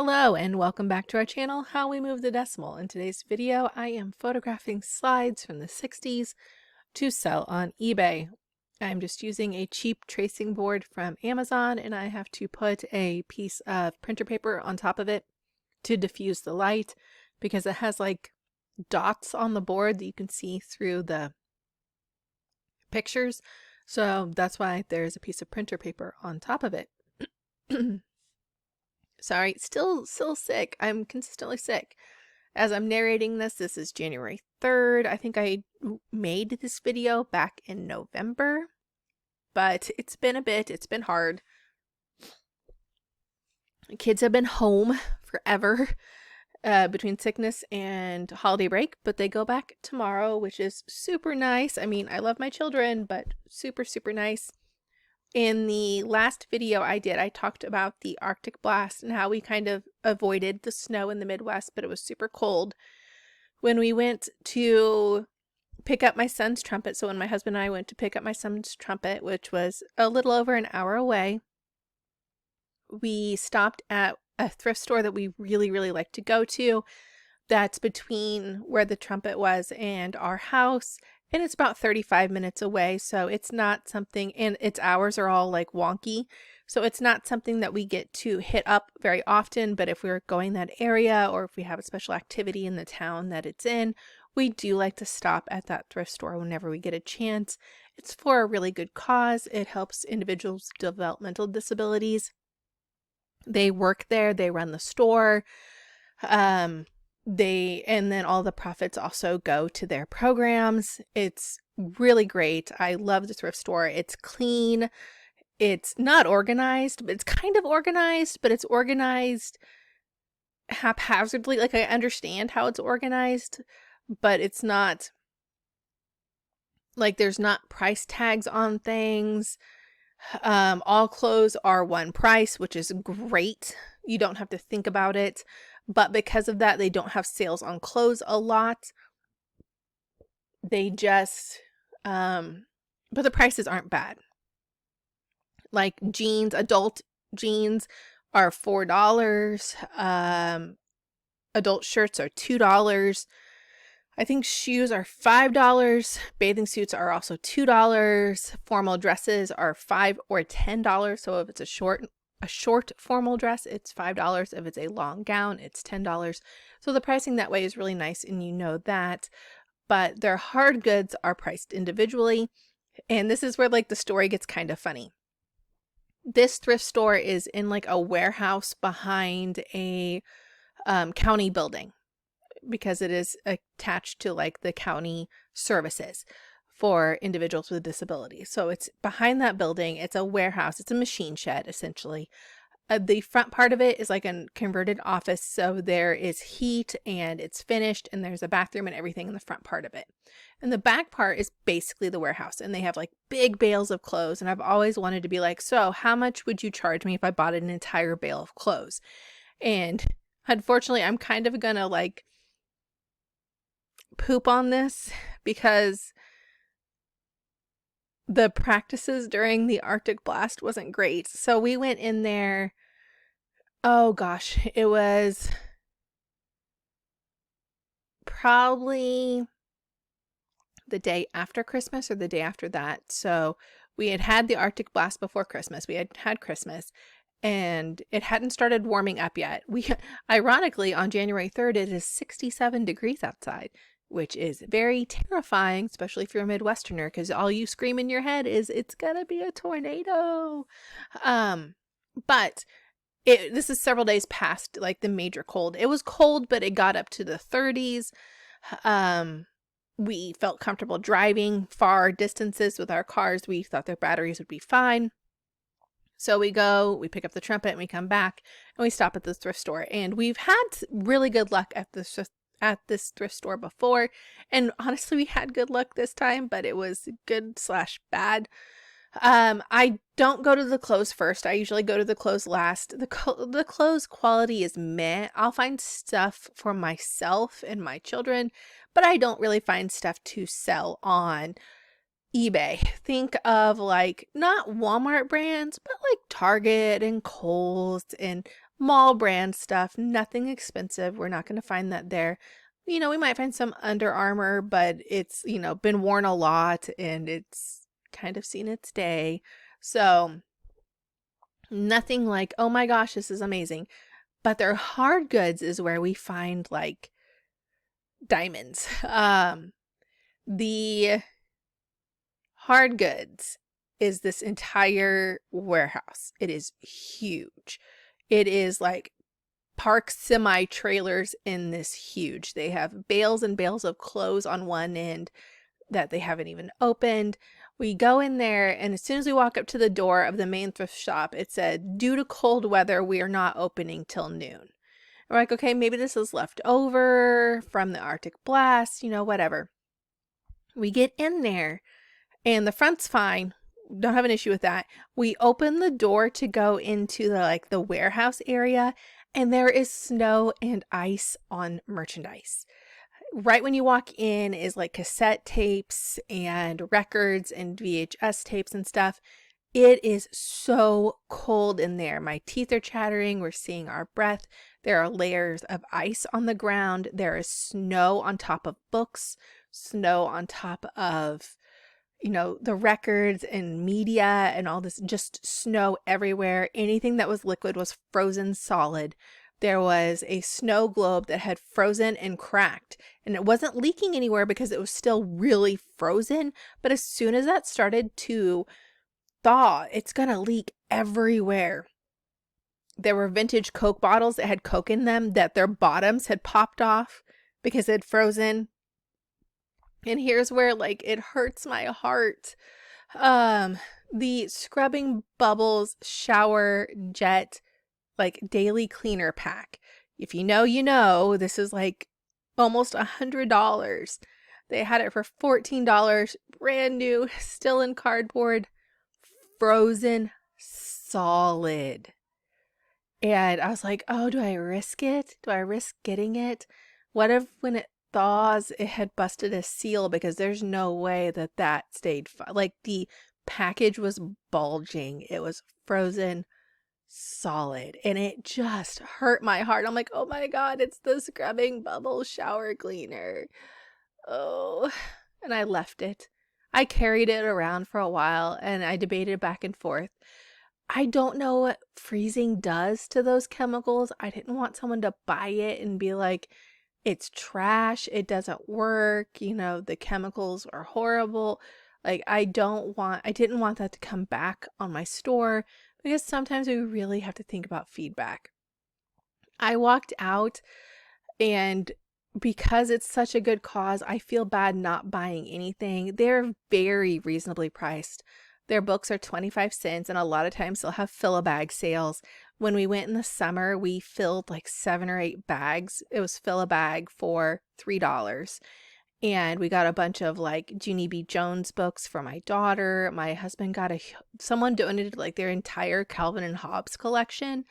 Hello and welcome back to our channel, How We Move the Decimal. In today's video, I am photographing slides from the 60s to sell on eBay. I'm just using a cheap tracing board from Amazon, and I have to put a piece of printer paper on top of it to diffuse the light because it has like dots on the board that you can see through the pictures. So that's why there's a piece of printer paper on top of it. Sorry, still sick. I'm consistently sick. As I'm narrating this, this is January 3rd. I think I made this video back in November, but it's been a bit. It's been hard. Kids have been home forever between sickness and holiday break, but they go back tomorrow, which is super nice. I mean, I love my children, but super, super nice. In the last video I did, I talked about the Arctic blast and how we kind of avoided the snow in the Midwest, but it was super cold. When we went to pick up my son's trumpet, so when my husband and I went to pick up my son's trumpet, which was a little over an hour away, we stopped at a thrift store that we really, really like to go to. That's between where the trumpet was and our house. And it's about 35 minutes away, so it's not something, and its hours are all like wonky, so it's not something that we get to hit up very often, but if we're going that area or if we have a special activity in the town that it's in, we do like to stop at that thrift store whenever we get a chance. It's for a really good cause. It helps individuals with developmental disabilities. They work there, they run the store. And then all the profits also go to their programs. It's really great. I love the thrift store. It's clean. It's not organized, but it's kind of organized, but it's organized haphazardly. Like, I understand how it's organized, but it's not like there's not price tags on things. All clothes are one price, which is great. You don't have to think about it. But because of that, they don't have sales on clothes a lot. They just, but the prices aren't bad. Like jeans, adult jeans are $4. Adult shirts are $2. I think shoes are $5. Bathing suits are also $2. Formal dresses are $5 or $10. So if it's a short formal dress, it's $5. If it's a long gown, it's $10. So the pricing that way is really nice, and you know that. But their hard goods are priced individually, and this is where like the story gets kind of funny. This thrift store is in like a warehouse behind a county building because it is attached to like the county services for individuals with disabilities. So it's behind that building. It's a warehouse. It's a machine shed, essentially. The front part of it is like a converted office. So there is heat and it's finished, and there's a bathroom and everything in the front part of it. And the back part is basically the warehouse, and they have like big bales of clothes. And I've always wanted to be like, so how much would you charge me if I bought an entire bale of clothes? And unfortunately, I'm kind of gonna like poop on this because the practices during the Arctic blast wasn't great. So we went in there, oh gosh, it was probably the day after Christmas or the day after that. So we had the Arctic blast before Christmas. We had Christmas, and it hadn't started warming up yet. Ironically, on January 3rd, it is 67 degrees outside, which is very terrifying, especially if you're a Midwesterner, because all you scream in your head is, it's gonna be a tornado. But this is several days past like the major cold. It was cold, but it got up to the 30s. We felt comfortable driving far distances with our cars. We thought their batteries would be fine. So we go, we pick up the trumpet, and we come back, and we stop at the thrift store. And we've had really good luck at this thrift store before, and honestly we had good luck this time, but it was good/bad. I don't go to the clothes first. I usually go to the clothes last. The clothes quality is meh. I'll find stuff for myself and my children, but I don't really find stuff to sell on eBay. Think of like not Walmart brands, but like Target and Kohl's and mall brand stuff, nothing expensive. We're not going to find that there. You know, we might find some Under Armour, but it's, you know, been worn a lot and it's kind of seen its day. So nothing like, oh my gosh, this is amazing. But their hard goods is where we find like diamonds. The hard goods is this entire warehouse. It is huge. It is like park semi trailers in this huge. They have bales and bales of clothes on one end that they haven't even opened. We go in there, and as soon as we walk up to the door of the main thrift shop, it said, due to cold weather, we are not opening till noon. We're like, okay, maybe this is left over from the Arctic blast, you know, whatever. We get in there, and the front's fine. Don't have an issue with that. We open the door to go into the warehouse area, and there is snow and ice on merchandise. Right when you walk in is like cassette tapes and records and VHS tapes and stuff. It is so cold in there. My teeth are chattering. We're seeing our breath. There are layers of ice on the ground. There is snow on top of books, snow on top of, you know, the records and media and all this, just snow everywhere. Anything that was liquid was frozen solid. There was a snow globe that had frozen and cracked, and it wasn't leaking anywhere because it was still really frozen. But as soon as that started to thaw, it's gonna leak everywhere. There were vintage Coke bottles that had Coke in them that their bottoms had popped off because it had frozen. And here's where like it hurts my heart. The Scrubbing Bubbles shower jet like daily cleaner pack. If you know, you know, this is like almost $100. They had it for $14, brand new, still in cardboard, frozen solid. And I was like, oh, do I risk it? Do I risk getting it? What if when it thaws, it had busted a seal? Because there's no way that that stayed like the package was bulging. It was frozen solid, and it just hurt my heart. I'm like, oh my god, it's the Scrubbing Bubble shower cleaner. Oh, and I left it. I carried it around for a while and I debated back and forth. I don't know what freezing does to those chemicals. I didn't want someone to buy it and be like, it's trash, it doesn't work, you know, the chemicals are horrible. Like I didn't want that to come back on my store, because sometimes we really have to think about feedback. I walked out, and because it's such a good cause, I feel bad not buying anything. They're very reasonably priced. Their books are 25 cents, and a lot of times they'll have fill-a-bag sales. When we went in the summer, we filled like 7 or 8 bags. It was fill-a-bag for $3. And we got a bunch of like Junie B. Jones books for my daughter. My husband got someone donated like their entire Calvin and Hobbes collection.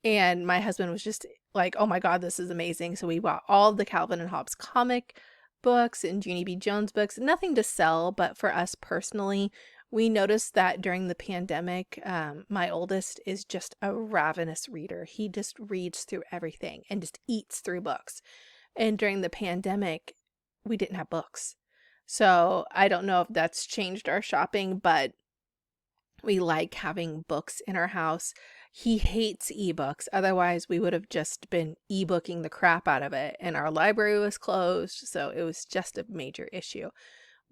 And my husband was just like, oh my God, this is amazing. So we bought all the Calvin and Hobbes comic books and Junie B. Jones books. Nothing to sell, but for us personally, we noticed that during the pandemic, my oldest is just a ravenous reader. He just reads through everything and just eats through books. And during the pandemic, we didn't have books. So I don't know if that's changed our shopping, but we like having books in our house. He hates ebooks. Otherwise, we would have just been ebooking the crap out of it. And our library was closed, so it was just a major issue.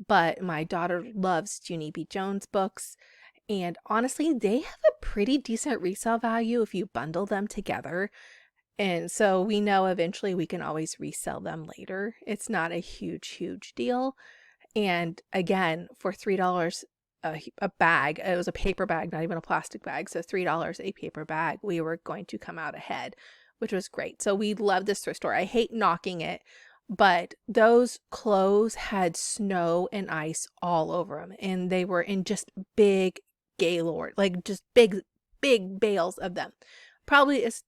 But my daughter loves Junie B. Jones books. And honestly, they have a pretty decent resale value if you bundle them together. And so we know eventually we can always resell them later. It's not a huge deal. And again, for $3 a bag, it was a paper bag, not even a plastic bag. So $3 a paper bag, we were going to come out ahead, which was great. So we love this thrift store. I hate knocking it, but those clothes had snow and ice all over them. And they were in just big gaylord, like just big bales of them. Probably as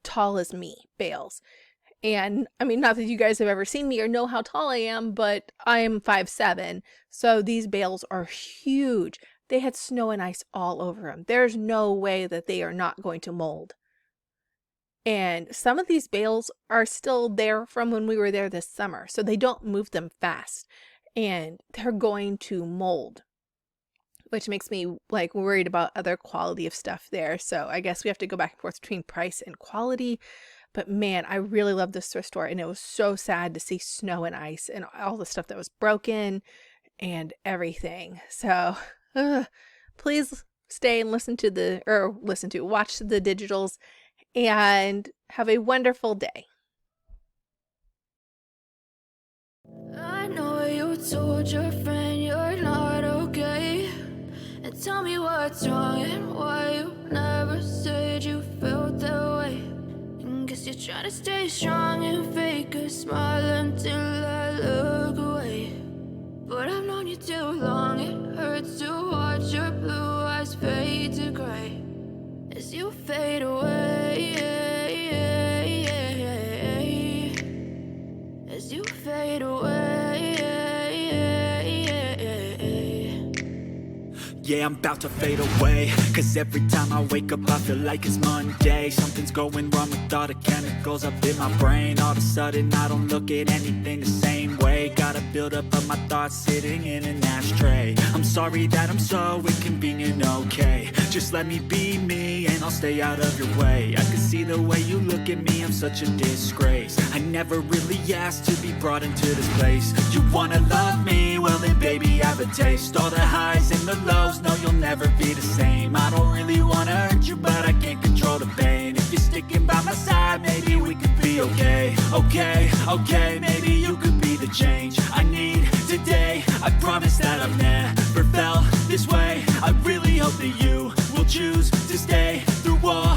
tall as me, bales. And I mean, not that you guys have ever seen me or know how tall I am, but I am 5'7", so these bales are huge. They had snow and ice all over them. There's no way that they are not going to mold. And some of these bales are still there from when we were there this summer, so they don't move them fast, and they're going to mold, which makes me like worried about other quality of stuff there. So I guess we have to go back and forth between price and quality. But man, I really love this thrift store, and it was so sad to see snow and ice and all the stuff that was broken and everything. So please stay and watch the digitals, and have a wonderful day. I know you told your friend you're not okay, and tell me what's wrong and why you never said you felt that way. And guess you're trying to stay strong and fake a smile until I look away. But I've known you too long, it hurts to watch your blue eyes fade to gray as you fade away, as you fade away. Yeah, I'm about to fade away, cause every time I wake up I feel like it's Monday. Something's going wrong with all the chemicals up in my brain. All of a sudden I don't look at anything the same way. Got a buildup of my thoughts sitting in an ashtray. I'm sorry that I'm so inconvenient, okay. Just let me be me and I'll stay out of your way. I can see the way you look at me, I'm such a disgrace. I never really asked to be brought into this place. You wanna love me? Well then baby I have a taste. All the highs and the lows, no you'll never be the same. I don't really wanna hurt you but I can't control the pain. If you're sticking by my side maybe we could be okay. Okay, maybe you could be the change I need today. I promise that I've never felt this way. I really hope that you will choose to stay through all